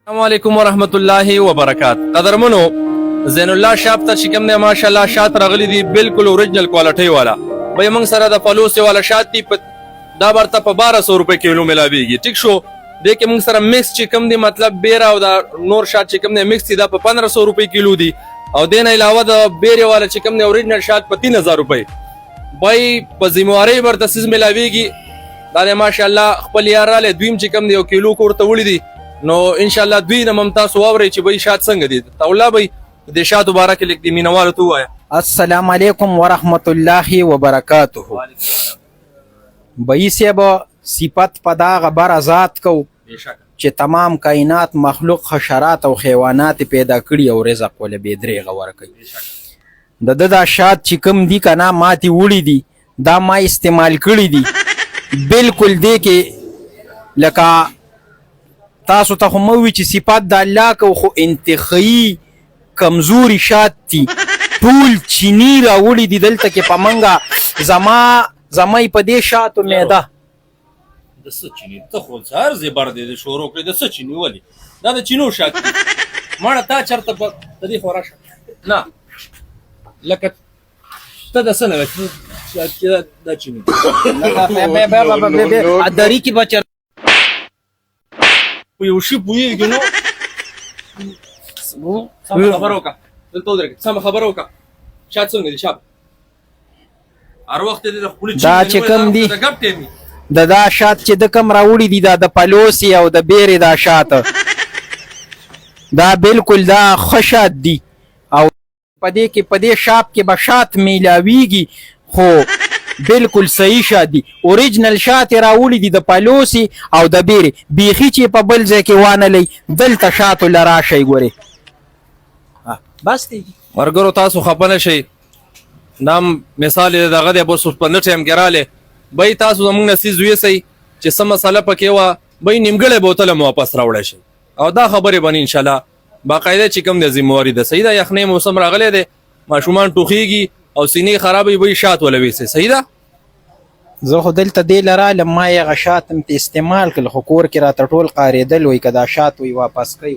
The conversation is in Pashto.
السلام علیکم ورحمت الله وبرکاته. قدرمنو زین الله شاپ ته چې کوم دی ماشاءالله شات راغلي دي بالکل اوریجنل کوالټي والا. به موږ سره د پلوس والا شات دي دا برته په 1200 روپے کیلو ملاويږي. ټیک شو د کې موږ سره مکس چې کوم دی مطلب بیره او دا نور شات چې کوم دی مکس دي دا په 1500 روپے کیلو دي او دین علاوه د بیره والا چې کوم دی اوریجنل شات په 3000 روپے. بای په ذمہواری برته سیز ملاويږي. دا ماشاءالله خپل یاراله دویم چې کوم دی یو کیلو کوړته وړي دي نو ان شاء الله دوی نه ممتاز واوري چې به شات څنګه دي. تولا به د شات مبارک لیک دی مینوالو تو وایا. السلام علیکم ورحمت الله وبرکاته. بایسه با صفت پدا غبر ذات کو چې تمام کائنات مخلوق حشرات او حیوانات پیدا کړي او رزق ول به درې غور کوي. د شات چې کوم دي کنه ماتي وړي دي دا ما استعمال کړي دي بالکل دی کې لکه تاسو ته هم وی چې صفات د الله کو خو انتخابي کمزوري شات دي ټول چینی راوړي دي دلته کې پمنګا زمای په دې شاتو میده د سچینی ته خو زار زبر دي شروع کړی د سچینی ولی دا د چینو شات مړه تا چرته په دې خوراشه نه لکه ته د سنه شات کې د چینی اداري کې بچ یو شی پوهېږي نو سمه خبره وکړه دلته ودرېږه سمه خبره وکړه شات څنګه دي شات هر وخت دې د خپلې دا چې کوم دي د ګپ ټیمي دا شات چې د کم راوړي دي دا د پلوسی او د بیرې دا شات دا بالکل دا خشات دي او په دې شاپ کې به شات میلاویږي خو بالکل صحیح شات دي اوریجنل شات راوړي دي د پلوسی او د بیرې بیخي چې په بل ځای کې وانه لي دلته شاتو لرا شي ګوري بس دی مرګرو تاسو خپنه شي نام مثال دغه د 215 ټیم ګراله بای تاسو زمونږ نسیز وی سي چې سم مساله پکې وا بای نیمګړې بوتل مو واپس راوړی شي او دا خبره بنی ان شاء الله باقاعده چې کوم د ذمہواری د سیدا یخنې موسم راغله ده ماشومان ټوخیږي او سینې خرابې وي شات ولوي سي سیدا زه خو دلته دی لره لما یې غشاتم ته استعمال کړ خو کور کې را ټول قاریدل وای کدا شات وي واپس کوي